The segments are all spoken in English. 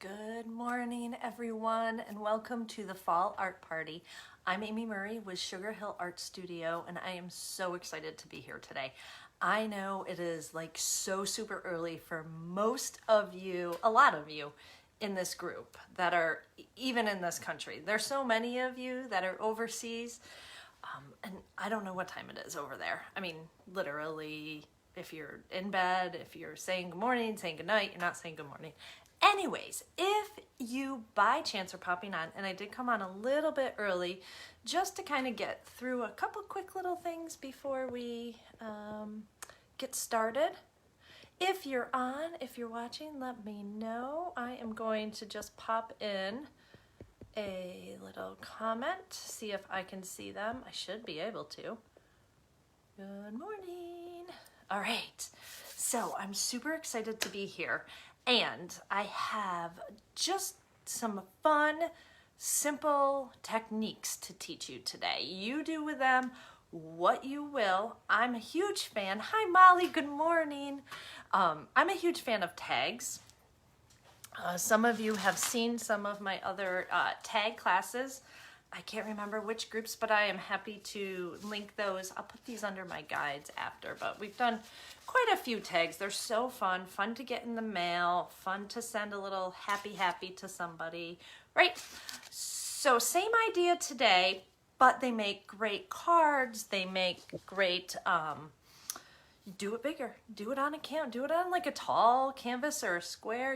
Good morning, everyone, and welcome to the Fall Art Party. I'm Amy Murray with Sugar Hill Art Studio, and I am so excited to be here today. I know it is like so super early for most of you, a lot of you in this group that are even in this country. There's so many of you that are overseas, and I don't know what time it is over there. I mean, literally, if you're in bed, if you're saying good morning, saying good night, you're not saying good morning. Anyways, if you by chance are popping on, and I did come on a little bit early just to kind of get through a couple quick little things before we get started. If you're on, if you're watching, let me know. I am going to just pop in a little comment, see if I can see them. I should be able to. Good morning. All right, so I'm super excited to be here. And I have just some fun, simple techniques to teach you today. You do with them what you will. I'm a huge fan. Hi, Molly. Good morning. I'm a huge fan of tags. Some of you have seen some of my other tag classes. I can't remember which groups, but I am happy to link those. I'll put these under my guides after, but we've done quite a few tags. They're so fun to get in the mail, fun to send a little happy to somebody, right? So same idea today, but they make great cards. They make great, do it bigger, do it on do it on like a tall canvas or a square.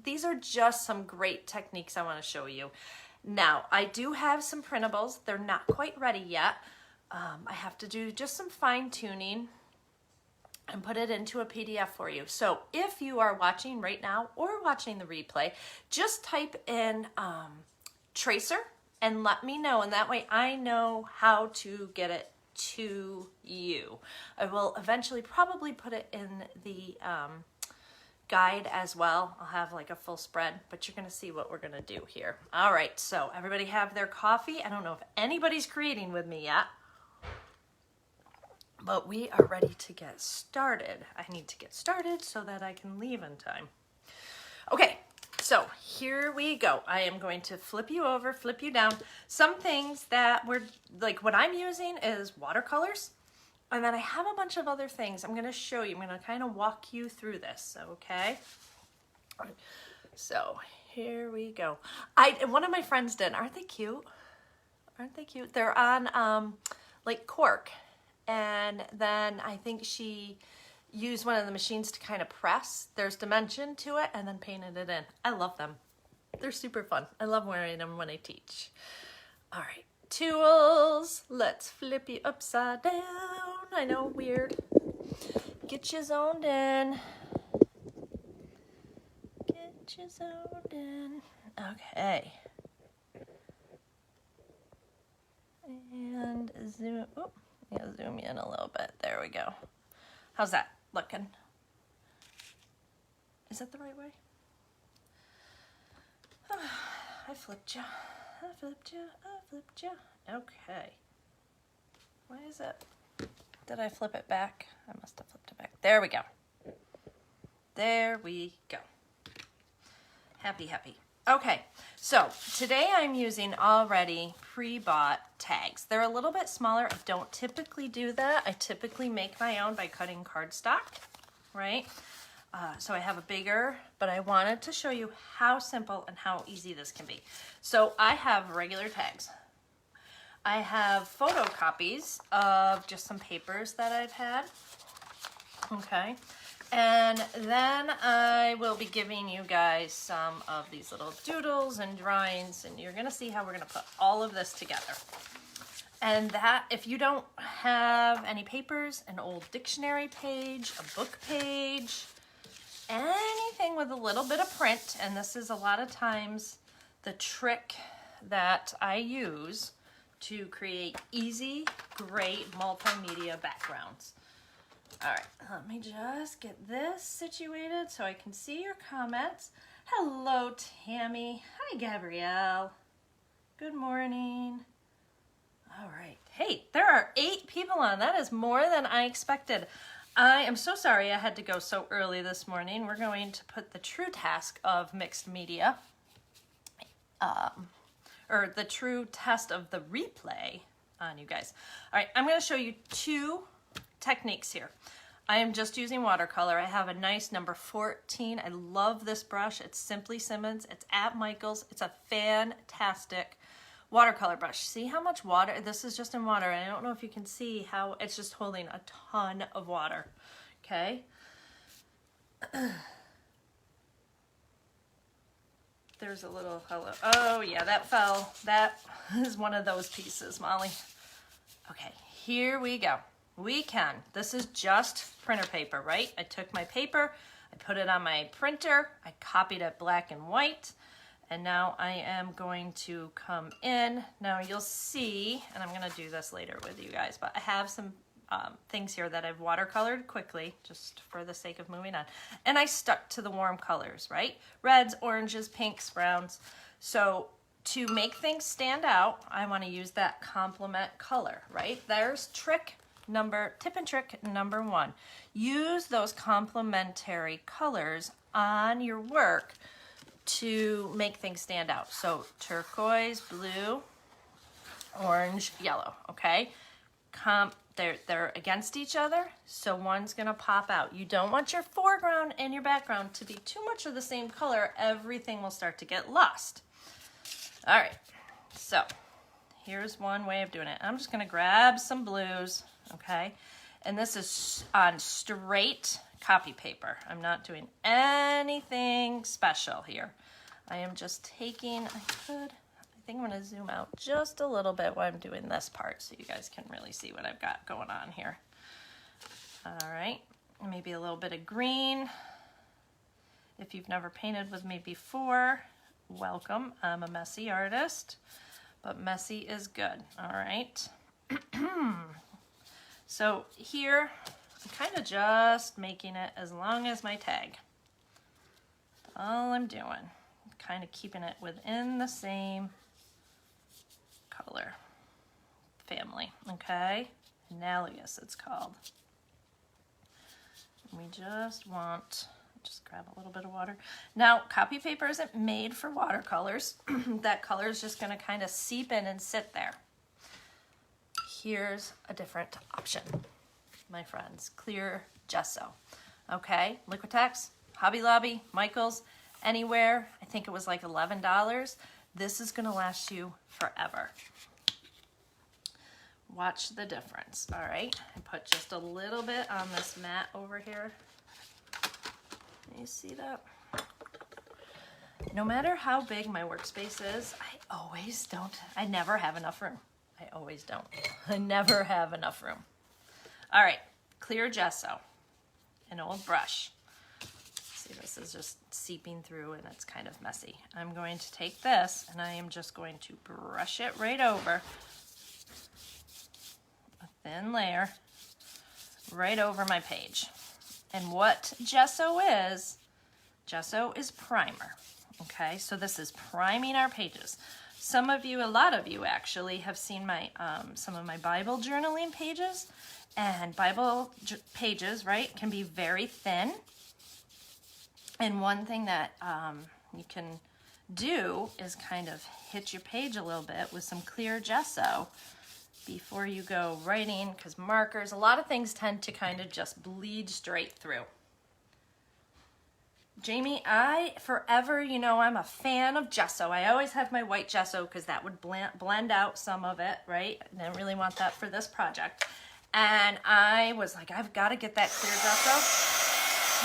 These are just some great techniques I want to show you. Now, I do have some printables. They're not quite ready yet. I have to do just some fine tuning and put it into a PDF for you. So if you are watching right now or watching the replay, just type in tracer and let me know. And that way I know how to get it to you. I will eventually probably put it in the guide as well. I'll have like a full spread, but you're gonna see what we're gonna do here. All right, so everybody have their coffee. I don't know if anybody's creating with me yet, but we are ready to get started. I need to get started so that I can leave in time. Okay, so here we go. I am going to flip you over, flip you down. Some things that we're, like what I'm using is watercolors. And then I have a bunch of other things I'm going to show you. I'm going to kind of walk you through this, okay? So here we go. One of my friends did. Aren't they cute? Aren't they cute? They're on like cork. And then I think she used one of the machines to kind of press. There's dimension to it and then painted it in. I love them. They're super fun. I love wearing them when I teach. All right. Tools, let's flip you upside down. I know, weird. Get you zoned in. Get you zoned in. Okay. And zoom, zoom in a little bit. There we go. How's that looking? Is that the right way? I flipped you. I flipped you. Okay. Why is it? Did I flip it back? I must have flipped it back. There we go. There we go. Happy. Okay, so today I'm using already pre-bought tags. They're a little bit smaller. I don't typically do that. I typically make my own by cutting cardstock, right? So I have a bigger, but I wanted to show you how simple and how easy this can be. So I have regular tags. I have photocopies of just some papers that I've had, okay? And then I will be giving you guys some of these little doodles and drawings, and you're gonna see how we're gonna put all of this together. And that, if you don't have any papers, an old dictionary page, a book page, anything with a little bit of print, and this is a lot of times the trick that I use to create easy, great multimedia backgrounds. All right, let me just get this situated so I can see your comments. Hello, Tammy. Hi, Gabrielle. Good morning. All right. Hey, there are 8 people on. That is more than I expected. I am so sorry I had to go so early this morning. We're going to put the true task of mixed media, or the true test of the replay on you guys. All right, I'm going to show you two techniques here. I am just using watercolor. I have a nice number 14. I love this brush. It's Simply Simmons. It's at Michael's. It's a fantastic watercolor brush. See how much water? This is just in water. And I don't know if you can see how it's just holding a ton of water. Okay. There's a little hello. Oh yeah, that fell. That is one of those pieces, Molly. Okay, here we go. We can. This is just printer paper, right? I took my paper, I put it on my printer, I copied it black and white, and now I am going to come in. Now you'll see, and I'm going to do this later with you guys, but I have some things here that I've watercolored quickly, just for the sake of moving on. And I stuck to the warm colors, right? Reds, oranges, pinks, browns. So to make things stand out, I want to use that complement color, right? There's tip and trick number 1. Use those complementary colors on your work to make things stand out. So turquoise, blue, orange, yellow, okay? They're against each other, so one's gonna pop out. You don't want your foreground and your background to be too much of the same color. Everything will start to get lost. All right, so here's one way of doing it. I'm just gonna grab some blues, okay? And this is on straight copy paper. I'm not doing anything special here. I am just taking, I think I'm gonna zoom out just a little bit while I'm doing this part so you guys can really see what I've got going on here. All right, maybe a little bit of green. If you've never painted with me before, welcome. I'm a messy artist, but messy is good, all right? So here, I'm kind of just making it as long as my tag. All I'm doing, kind of keeping it within the same color family, okay? Analogous, it's called. We just want, just grab a little bit of water. Now, copy paper isn't made for watercolors. That color is just gonna kind of seep in and sit there. Here's a different option, my friends. Clear gesso, okay? Liquitex, Hobby Lobby, Michael's, anywhere. I think it was like $11. This is gonna last you forever. Watch the difference, all right? I put just a little bit on this mat over here. Can you see that? No matter how big my workspace is, I never have enough room. I always don't. I never have enough room. All right, clear gesso, an old brush. See, this is just seeping through and it's kind of messy. I'm going to take this and I am just going to brush it right over, a thin layer, right over my page. And what gesso is primer, okay? So this is priming our pages. Some of you, a lot of you actually, have seen my some of my Bible journaling pages, and Bible pages, right, can be very thin. And one thing that you can do is kind of hit your page a little bit with some clear gesso before you go writing, because markers, a lot of things tend to kind of just bleed straight through. Jamie, I forever, you know, I'm a fan of gesso. I always have my white gesso because that would blend out some of it, right? I didn't really want that for this project. And I was like, I've got to get that clear gesso.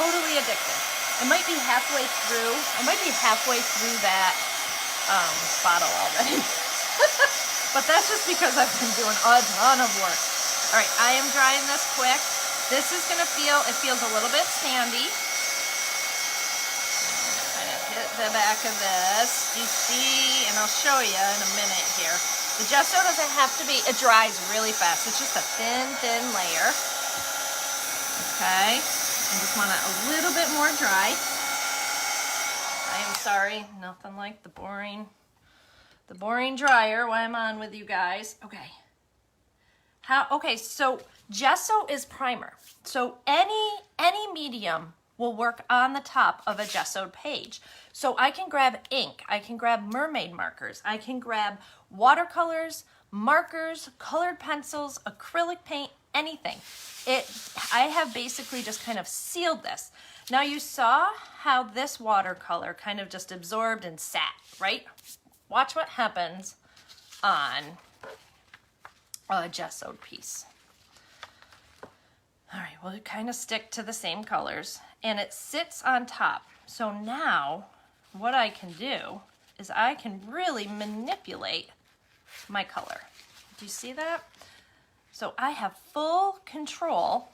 Totally addicted. I might be halfway through that bottle already. But that's just because I've been doing a ton of work. All right, I am drying this quick. This is gonna it feels a little bit sandy. Kind of hit the back of this. You see, and I'll show you in a minute here. The gesso doesn't have to be, it dries really fast. It's just a thin layer. Okay, I just want it a little bit more dry. I am sorry, nothing like the boring dryer while I'm on with you guys. Okay. Okay, so Gesso is primer. So any medium will work on the top of a gessoed page. So I can grab ink, I can grab mermaid markers, I can grab watercolors, markers, colored pencils, acrylic paint, anything. I have basically just kind of sealed this. Now you saw how this watercolor kind of just absorbed and sat, right? Watch what happens on a gessoed piece. All right, well, it kind of stick to the same colors and it sits on top. So now what I can do is I can really manipulate my color. Do you see that? So I have full control,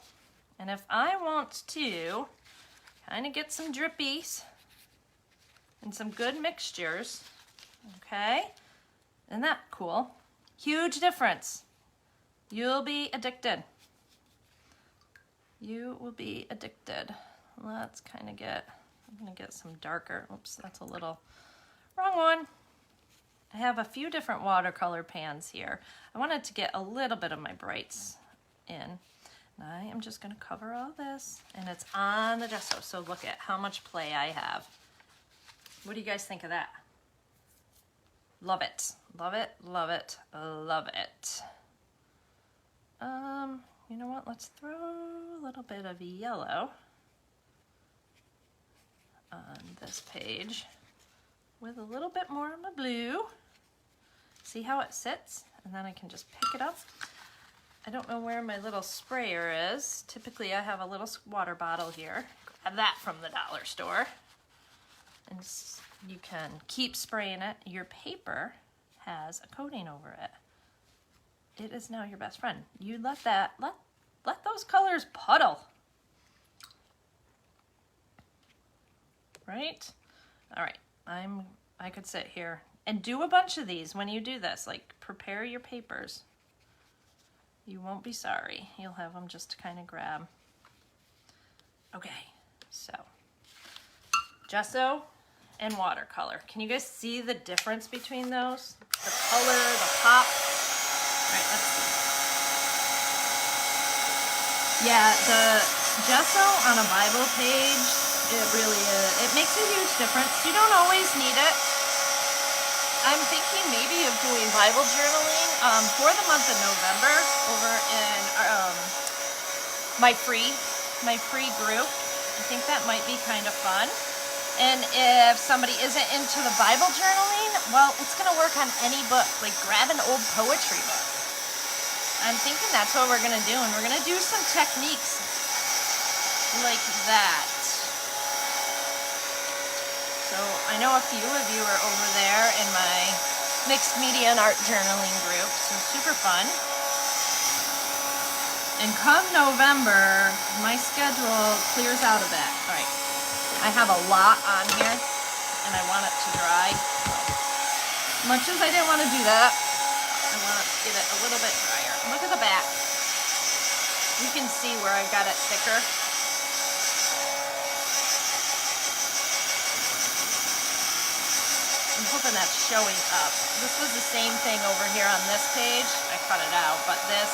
and if I want to kind of get some drippies and some good mixtures, okay? Isn't that cool? Huge difference. You'll be addicted. You will be addicted. Let's kind of I'm gonna get some darker. Oops, that's a little, wrong one. I have a few different watercolor pans here. I wanted to get a little bit of my brights in. And I am just gonna cover all this, and it's on the gesso, so look at how much play I have. What do you guys think of that? Love it, love it, love it, love it. You know what, let's throw a little bit of yellow on this page with a little bit more of my blue. See how it sits? And then I can just pick it up. I don't know where my little sprayer is. Typically I have a little water bottle here. Grab that from the dollar store. And you can keep spraying it. Your paper has a coating over it. It is now your best friend. You let those colors puddle. Right? All right, I could sit here and do a bunch of these when you do this. Like, prepare your papers. You won't be sorry. You'll have them just to kind of grab. Okay, so gesso and watercolor. Can you guys see the difference between those? The color, the pop. All right, let's see. Yeah, the gesso on a Bible page, it really is. It makes a huge difference. You don't always need it. I'm thinking maybe of doing Bible journaling for the month of November over in my free group. I think that might be kind of fun. And if somebody isn't into the Bible journaling, well, it's going to work on any book. Like, grab an old poetry book. I'm thinking that's what we're going to do, and we're going to do some techniques like that. So I know a few of you are over there in my mixed media and art journaling group, so super fun. And come November, my schedule clears out a bit. All right, I have a lot on here, and I want it to dry. As much as I didn't want to do that, I want to get it a little bit drier. Look at the back. You can see where I've got it thicker. I'm hoping that's showing up. This was the same thing over here on this page. I cut it out, but this,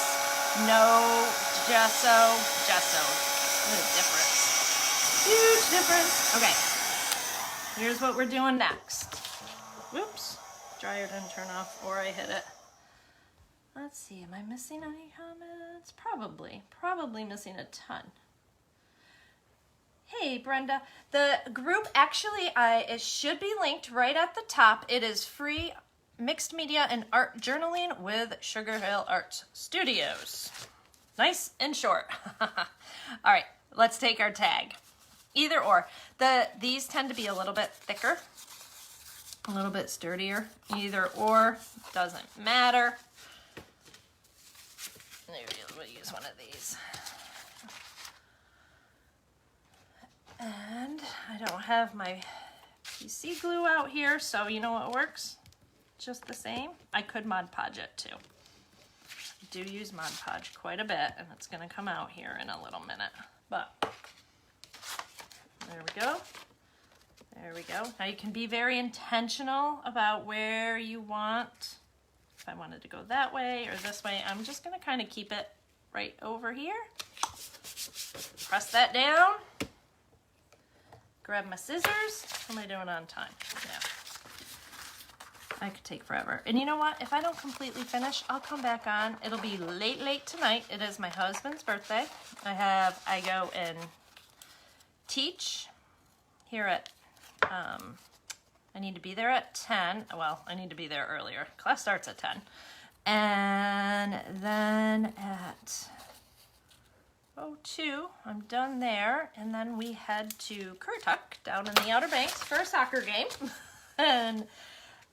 no gesso. What a difference. Huge difference. Okay, here's what we're doing next. Whoops, dryer didn't turn off, or I hit it. Let's see, am I missing any comments? Probably missing a ton. Hey, Brenda, the group actually, it should be linked right at the top. It is free mixed media and art journaling with Sugar Hill Art Studios. Nice and short. All right, let's take our tag. Either or. These tend to be a little bit thicker, a little bit sturdier. Either or, doesn't matter. Maybe we'll use one of these. And I don't have my PC glue out here, so you know what works? Just the same. I could Mod Podge it too. I do use Mod Podge quite a bit, and it's going to come out here in a little minute. But there we go. There we go. Now you can be very intentional about where you want. If I wanted to go that way or this way, I'm just going to kind of keep it right over here. Press that down. Grab my scissors. How am I doing on time? Yeah. I could take forever. And you know what? If I don't completely finish, I'll come back on. It'll be late tonight. It is my husband's birthday. I go and teach here at, I need to be there at 10. Well, I need to be there earlier. Class starts at 10. And then at 02, I'm done there. And then we head to Currituck down in the Outer Banks for a soccer game. And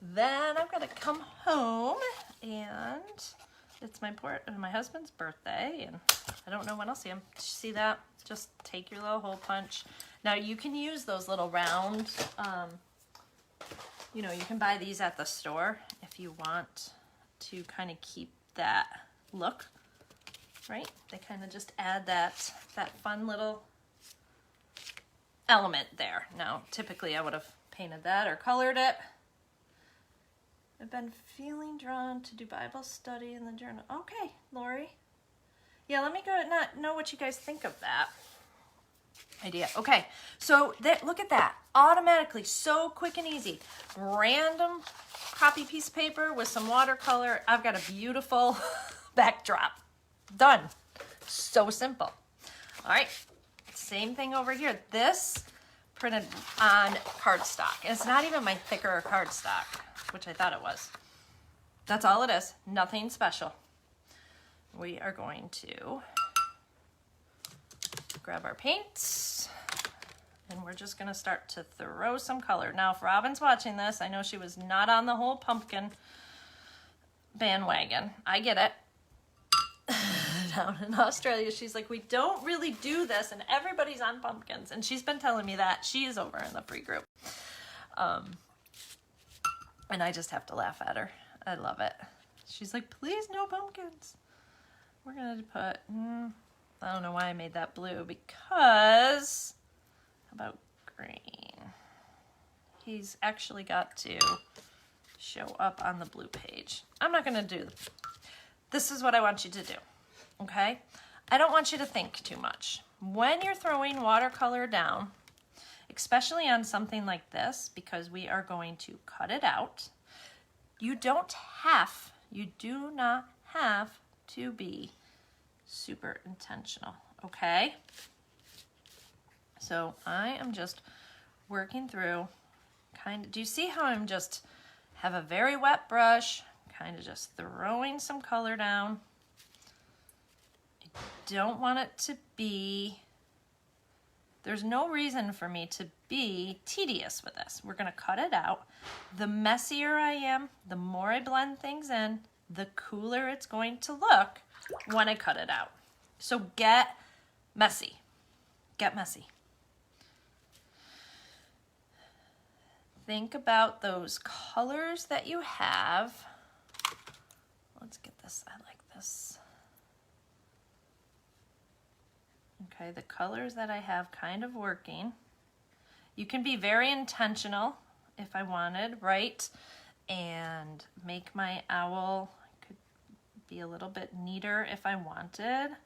then I'm gonna come home, and it's my husband's birthday, and I don't know when I'll see him. See that? Just take your little hole punch. Now you can use those little round, you know, you can buy these at the store if you want to kind of keep that look, right? They kind of just add that fun little element there. Now, typically I would have painted that or colored it. I've been feeling drawn to do Bible study in the journal. Okay, Lori. Yeah, let me go know what you guys think of that idea. Okay, so look at that. Automatically, so quick and easy. Random copy piece of paper with some watercolor. I've got a beautiful backdrop. Done. So simple. All right, same thing over here. This printed on cardstock. And it's not even my thicker cardstock, which I thought it was. That's all it is. Nothing special. We are going to grab our paints, and we're just going to start to throw some color. Now, if Robin's watching this, I know she was not on the whole pumpkin bandwagon. I get it. Down in Australia, she's like, we don't really do this, and everybody's on pumpkins. And she's been telling me that. She is over in the free group. And I just have to laugh at her. I love it. She's like, please, no pumpkins. We're going to put, I don't know why I made that blue, because, how about green? He's actually got to show up on the blue page. I'm not going to do, this is what I want you to do, okay? I don't want you to think too much. When you're throwing watercolor down, especially on something like this, because we are going to cut it out, you do not have to be super intentional, okay? So I am just working through do you see how I'm just have a very wet brush, kind of just throwing some color down. I don't want it to be, there's no reason for me to be tedious with this. We're gonna cut it out. The messier I am, the more I blend things in, the cooler it's going to look when I cut it out. So get messy. Get messy. Think about those colors that you have. Let's get this, I like this. Okay, the colors that I have kind of working. You can be very intentional if I wanted, right? And make my owl, could be a little bit neater if I wanted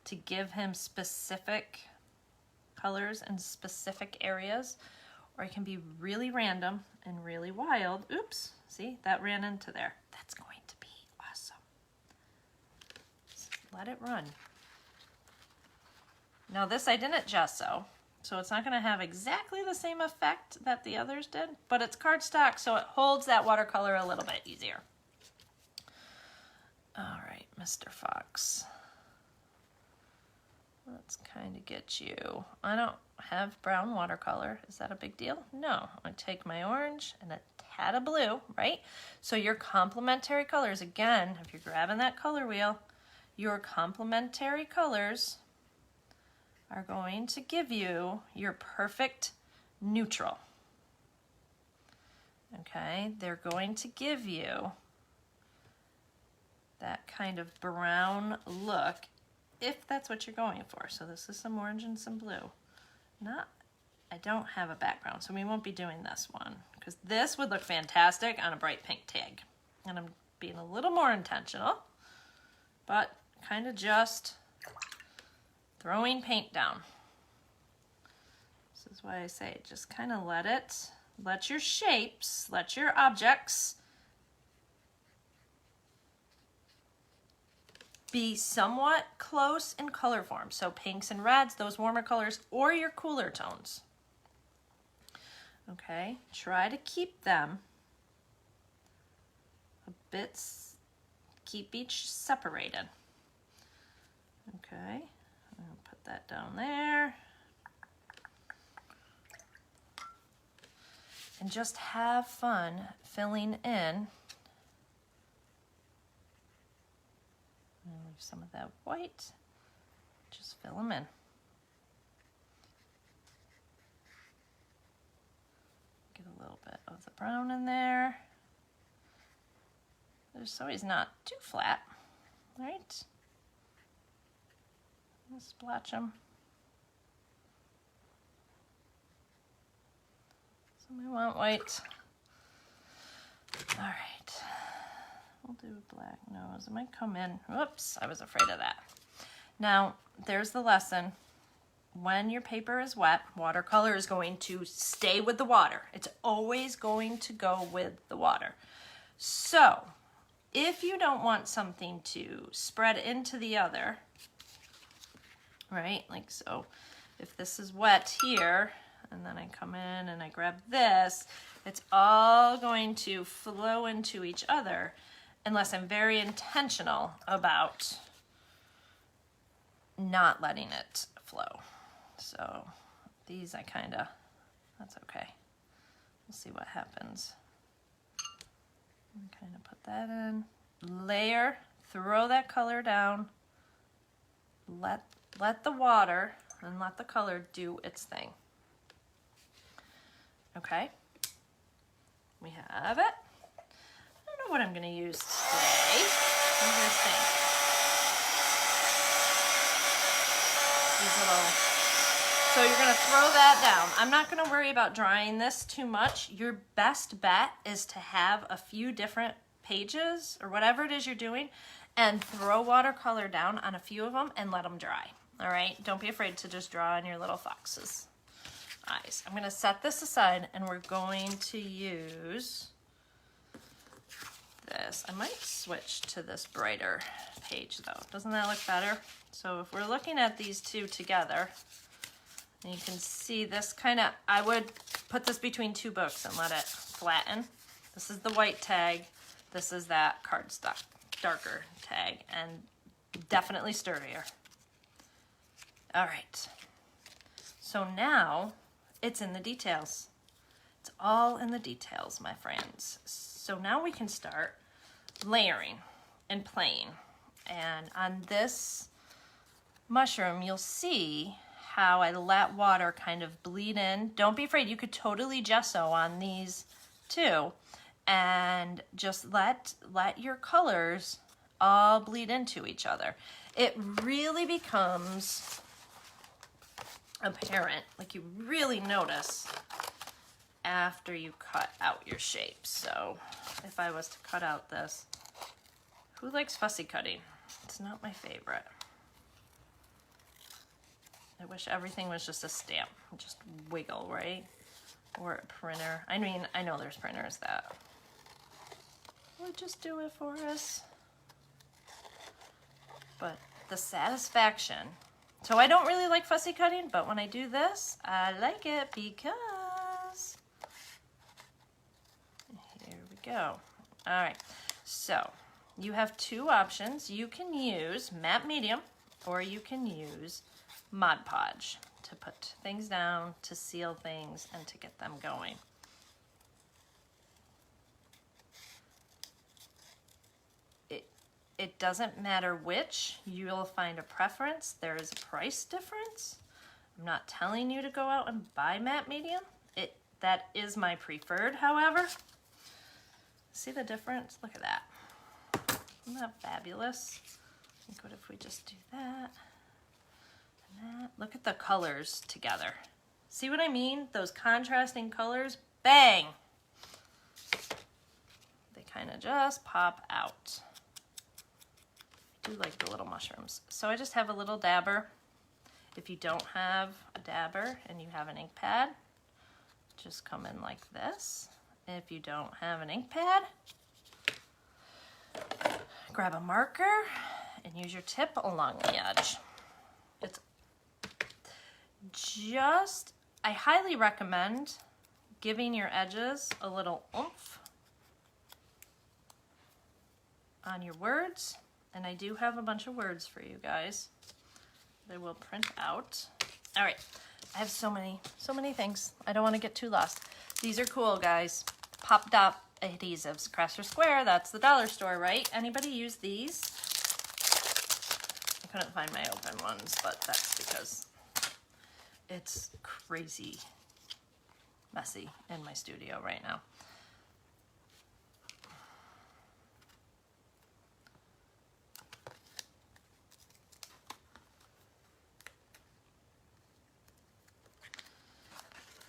to give him specific colors in specific areas. Or it can be really random and really wild. Oops, see, that ran into there. That's going to be awesome. Just let it run. Now this I didn't gesso, so it's not gonna have exactly the same effect that the others did, but it's cardstock, so it holds that watercolor a little bit easier. All right, Mr. Fox. Let's kind of get you. I don't have brown watercolor. Is that a big deal? No. I take my orange and a tad of blue, right? So your complementary colors, again, if you're grabbing that color wheel, your complementary colors are going to give you your perfect neutral. Okay, they're going to give you that kind of brown look if that's what you're going for. So this is some orange and some blue. I don't have a background, so we won't be doing this one because this would look fantastic on a bright pink tag. And I'm being a little more intentional, but kind of just throwing paint down. This is why I say just kind of let your shapes, let your objects be somewhat close in color form. So pinks and reds, those warmer colors, or your cooler tones. Okay, try to keep them a bit, keep each separated. Okay, I'll put that down there. And just have fun filling in. Leave some of that white, just fill them in. Get a little bit of the brown in there. Just so he's not too flat, right? Splotch them. So we want white. All right. We'll do a black nose. It might come in. Whoops, I was afraid of that. Now, there's the lesson. When your paper is wet, watercolor is going to stay with the water. It's always going to go with the water. So, if you don't want something to spread into the other, right, like so, if this is wet here, and then I come in and I grab this, it's all going to flow into each other unless I'm very intentional about not letting it flow. So these I that's okay. We'll see what happens. Kind of put that in. Layer, throw that color down. Let the water and let the color do its thing. Okay, we have it. I don't know what I'm gonna use today. What do you guys think? These little, so you're gonna throw that down. I'm not gonna worry about drying this too much. Your best bet is to have a few different pages or whatever it is you're doing and throw watercolor down on a few of them and let them dry. All right, don't be afraid to just draw on your little foxes' eyes. I'm gonna set this aside and we're going to use this. I might switch to this brighter page though. Doesn't that look better? So if we're looking at these two together, and you can see this I would put this between two books and let it flatten. This is the white tag. This is that cardstock, darker tag, and definitely sturdier. All right. So now it's in the details. It's all in the details, my friends. So now we can start layering and playing. And on this mushroom, you'll see how I let water kind of bleed in. Don't be afraid, you could totally gesso on these too. And just let your colors all bleed into each other. It really becomes apparent, like you really notice after you cut out your shapes. So if I was to cut out this, who likes fussy cutting? It's not my favorite. I wish everything was just a stamp, just wiggle, right? Or a printer. I mean, I know there's printers that would just do it for us. But the satisfaction. So I don't really like fussy cutting, but when I do this, I like it because here we go. All right, so you have two options. You can use matte medium or you can use Mod Podge to put things down, to seal things, and to get them going. It doesn't matter which, you'll find a preference. There is a price difference. I'm not telling you to go out and buy matte medium. That is my preferred, however. See the difference? Look at that. Isn't that fabulous? What if we just do that and that? Look at the colors together. See what I mean? Those contrasting colors, bang! They kind of just pop out. do like the little mushrooms. So I just have a little dabber. If you don't have a dabber and you have an ink pad, just come in like this. If you don't have an ink pad, grab a marker and use your tip along the edge. It's just, I highly recommend giving your edges a little oomph on your words. And I do have a bunch of words for you guys. They will print out. All right, I have so many things. I don't want to get too lost. These are cool, guys. Pop dot adhesives, Crafts or Square. That's the dollar store, right? Anybody use these? I couldn't find my open ones, but that's because it's crazy messy in my studio right now.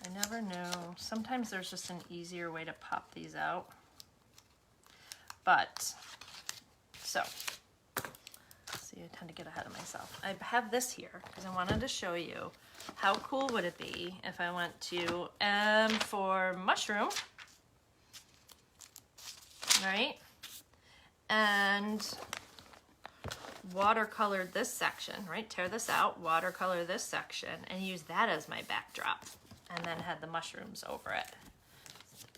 I never know. Sometimes there's just an easier way to pop these out. But, so, see, I tend to get ahead of myself. I have this here because I wanted to show you how cool would it be if I went to M for mushroom, right? And watercolored this section, right? Tear this out, watercolor this section, and use that as my backdrop. And then had the mushrooms over it.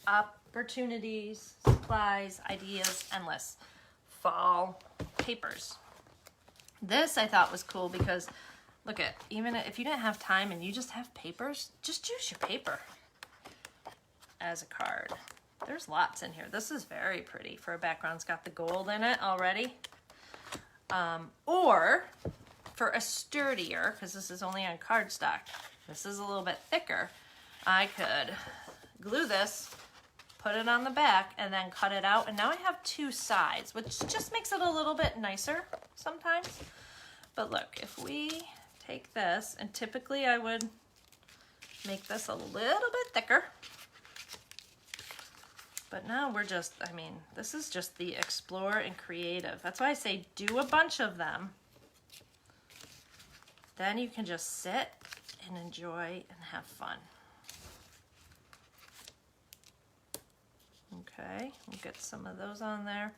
Opportunities, supplies, ideas, endless. Fall papers. This I thought was cool because, look at, even if you didn't have time and you just have papers, just use your paper as a card. There's lots in here. This is very pretty for a background. It's got the gold in it already. Or for a sturdier, because this is only on cardstock, this is a little bit thicker, I could glue this, put it on the back, and then cut it out. And now I have two sides, which just makes it a little bit nicer sometimes. But look, if we take this, and typically I would make this a little bit thicker. But now we're just, I mean, this is just the explore and creative. That's why I say do a bunch of them. Then you can just sit and enjoy and have fun. Okay, we'll get some of those on there.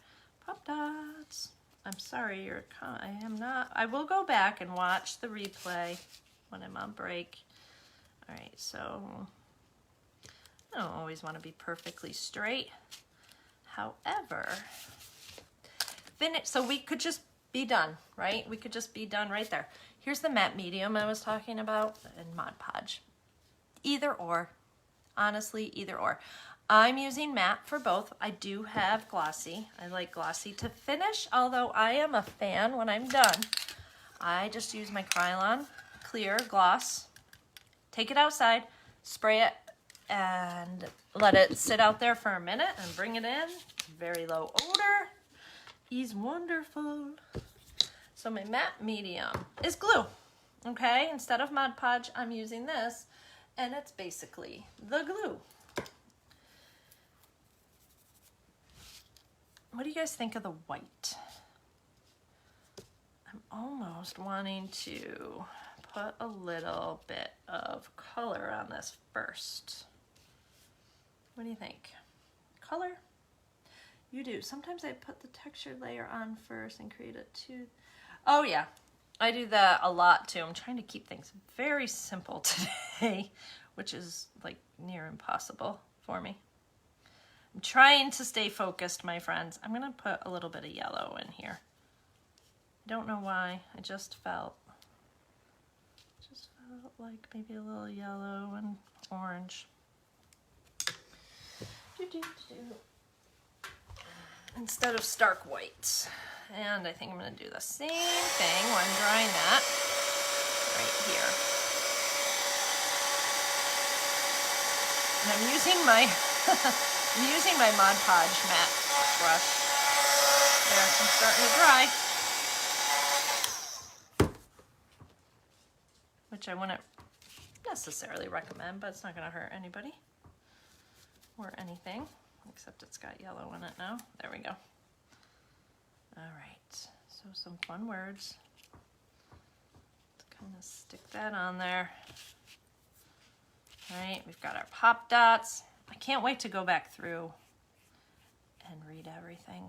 Pop dots. I'm sorry, I am not. I will go back and watch the replay when I'm on break. All right, so I don't always want to be perfectly straight. However, finish. So we could just be done, right? We could just be done right there. Here's the matte medium I was talking about in Mod Podge. Either or, honestly, either or. I'm using matte for both. I do have glossy. I like glossy to finish, although I am a fan when I'm done. I just use my Krylon clear gloss, take it outside, spray it, and let it sit out there for a minute and bring it in. Very low odor. Is wonderful. So my matte medium is glue. Okay, instead of Mod Podge, I'm using this, and it's basically the glue. What do you guys think of the white? I'm almost wanting to put a little bit of color on this first. What do you think? Color? You do. Sometimes I put the textured layer on first and create it too. Oh yeah, I do that a lot too. I'm trying to keep things very simple today, which is like near impossible for me. I'm trying to stay focused, my friends. I'm gonna put a little bit of yellow in here. I don't know why, I just felt like maybe a little yellow and orange. Instead of stark whites. And I think I'm gonna do the same thing when I'm drawing that right here. And I'm using my I'm using my Mod Podge matte brush. There, I'm starting to dry. Which I wouldn't necessarily recommend, but it's not gonna hurt anybody or anything, except it's got yellow in it now. There we go. All right, so So some fun words. Let's kind of stick that on there. All right, we've got our pop dots. I can't wait to go back through and read everything.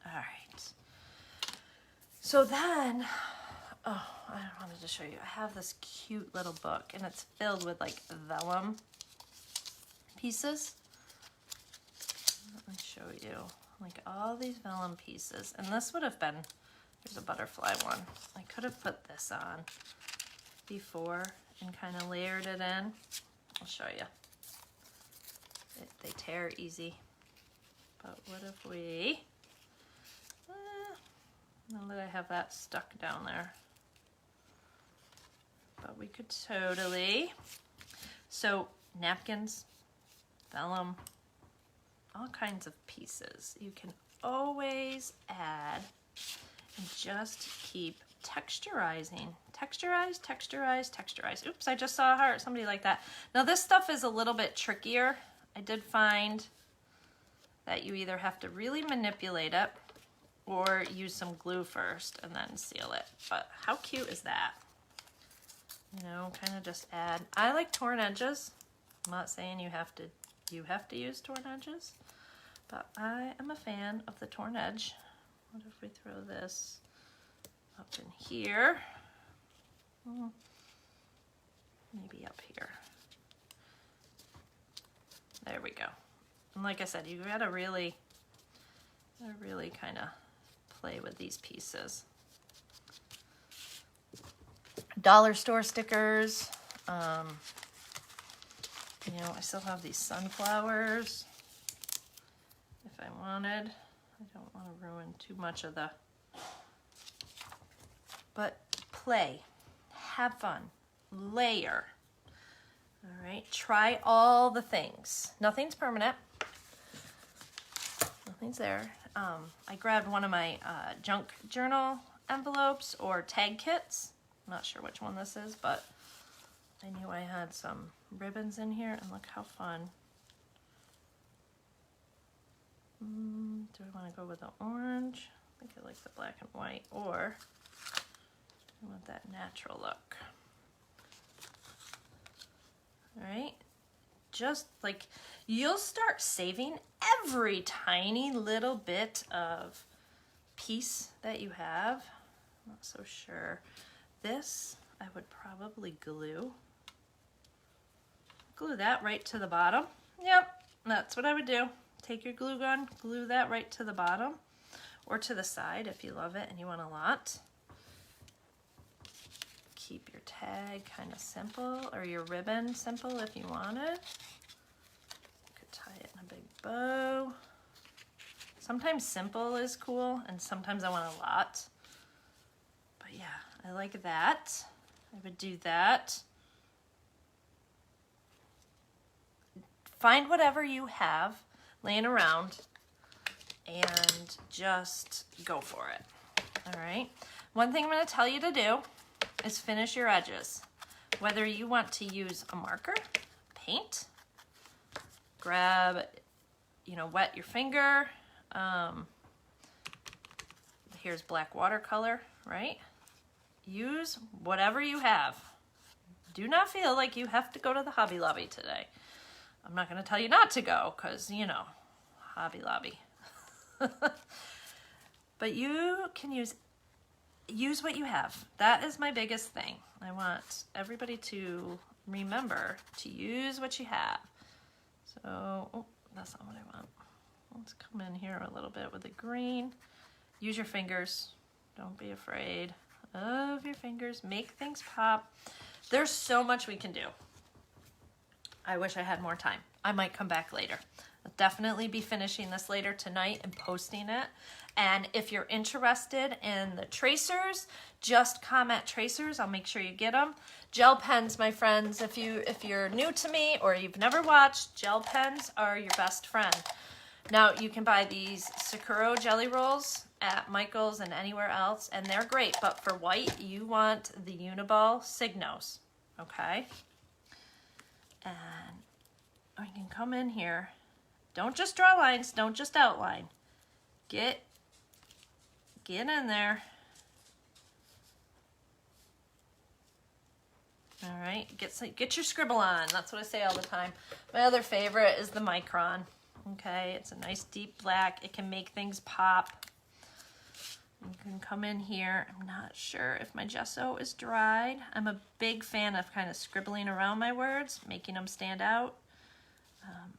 All right. So then, oh, I wanted to show you. I have this cute little book, and it's filled with like vellum pieces. Let me show you, like all these vellum pieces. And this would have been, there's a butterfly one. I could have put this on before and kind of layered it in. I'll show you. They tear easy. But what if we, now that I have that stuck down there, but we could totally, so napkins, vellum, all kinds of pieces. You can always add and just keep texturizing. Texturize, texturize, texturize. Oops, I just saw a heart, somebody like that. Now this stuff is a little bit trickier. I did find that you either have to really manipulate it or use some glue first and then seal it. But how cute is that? You know, kind of just add. I like torn edges. I'm not saying you have to use torn edges, but I am a fan of the torn edge. What if we throw this up in here? Maybe up here. There we go. And like I said, you gotta really kind of play with these pieces. Dollar store stickers. You know, I still have these sunflowers if I wanted. I don't want to ruin too much of the, but play, have fun, layer. All right, try all the things. Nothing's permanent. Nothing's there. I grabbed one of my junk journal envelopes or tag kits. I'm not sure which one this is, but I knew I had some ribbons in here, and look how fun. Do I want to go with the orange? I think I like the black and white, or I want that natural look. All right, just like you'll start saving every tiny little bit of piece that you have. I'm not so sure. This I would probably glue that right to the bottom. Yep, that's what I would do. Take your glue gun, glue that right to the bottom or to the side if you love it and you want a lot. Keep your tag kind of simple, or your ribbon simple if you wanted. You could tie it in a big bow. Sometimes simple is cool, and sometimes I want a lot. But yeah, I like that. I would do that. Find whatever you have laying around and just go for it. All right. One thing I'm going to tell you to do is finish your edges. Whether you want to use a marker, paint, grab, you know, wet your finger. Here's black watercolor, right? Use whatever you have. Do not feel like you have to go to the Hobby Lobby today. I'm not going to tell you not to go because, you know, Hobby Lobby. But you can use what you have. That is my biggest thing. I want everybody to remember to use what you have. So, oh, that's not what I want. Let's come in here a little bit with the green. Use your fingers. Don't be afraid of your fingers. Make things pop. There's so much we can do. I wish I had more time. I might come back later. I'll definitely be finishing this later tonight and posting it. And if you're interested in the tracers, just comment tracers. I'll make sure you get them. Gel pens, my friends, if you're new to me or you've never watched, gel pens are your best friend. Now you can buy these Sakura jelly rolls at Michael's and anywhere else, and they're great, but for white, you want the Uniball Signos, okay? And we can come in here. Don't just draw lines, don't just outline. Get in there All right, get your scribble on. That's what I say all the time. My other favorite is the Micron. Okay, it's a nice deep black. It can make things pop. You can come in here. I'm not sure if my gesso is dried. I'm a big fan of kind of scribbling around my words, making them stand out.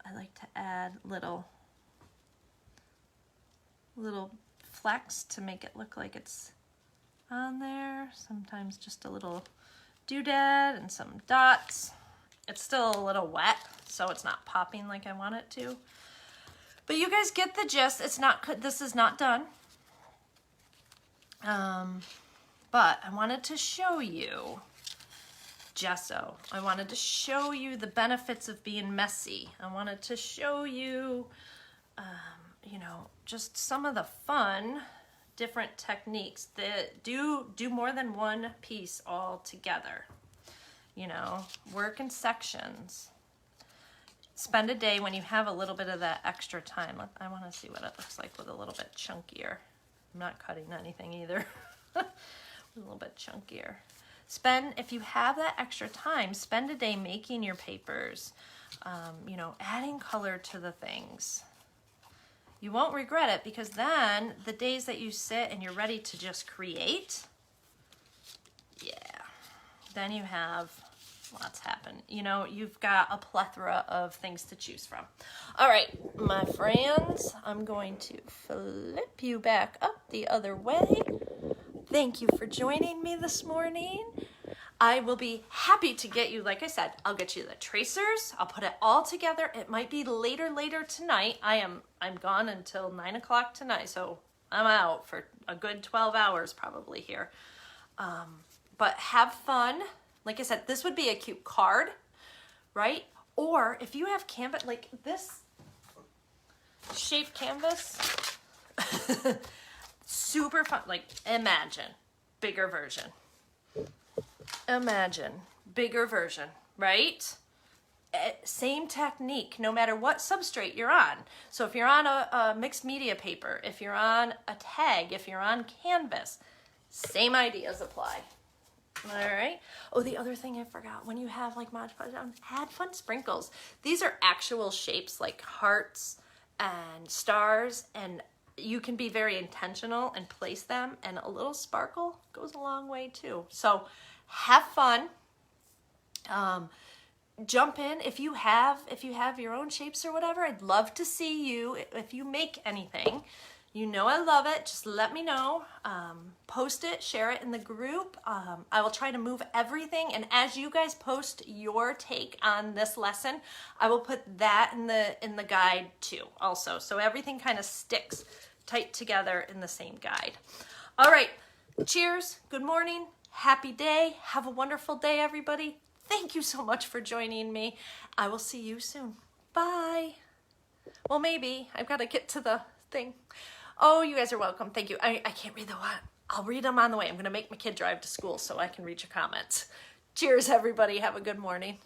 I like to add little flecks to make it look like it's on there. Sometimes just a little doodad and some dots. It's still a little wet, so it's not popping like I want it to. But you guys get the gist. This is not done. But I wanted to show you gesso. I wanted to show you the benefits of being messy. I wanted to show you, you know, just some of the fun different techniques that do more than one piece all together. You know, work in sections. Spend a day when you have a little bit of that extra time. I want to see what it looks like with a little bit chunkier. I'm not cutting anything either. A little bit chunkier. If you have that extra time, spend a day making your papers, you know, adding color to the things. You won't regret it, because then the days that you sit and you're ready to just create, yeah, then you have lots happen. You know, you've got a plethora of things to choose from. All right, my friends, I'm going to flip you back up the other way. Thank you for joining me this morning. I will be happy to get you, like I said, I'll get you the tracers. I'll put it all together. It might be later tonight. I'm gone until 9 o'clock tonight, so I'm out for a good 12 hours probably here. But have fun. Like I said, this would be a cute card, right? Or if you have canvas, like this shaped canvas, super fun. Like imagine bigger version. Imagine bigger version, right? Same technique, no matter what substrate you're on. So if you're on a mixed media paper, if you're on a tag, if you're on canvas, same ideas apply. All right. Oh, the other thing I forgot, when you have like Mod Podge on, add fun sprinkles. These are actual shapes like hearts and stars, and you can be very intentional and place them, and a little sparkle goes a long way too. So have fun. Jump in if you have your own shapes or whatever. I'd love to see you. If you make anything, you know I love it. Just let me know. Post it, share it in the group. I will try to move everything, and as you guys post your take on this lesson, I will put that in the guide too also, so everything kind of sticks tight together in the same guide. All right, cheers, good morning, happy day, have a wonderful day everybody. Thank you so much for joining me. I will see you soon. Bye. Well, maybe I've got to get to the thing. Oh, you guys are welcome. Thank you. I can't read the what. I'll read them on the way. I'm going to make my kid drive to school so I can read your comments. Cheers, everybody. Have a good morning.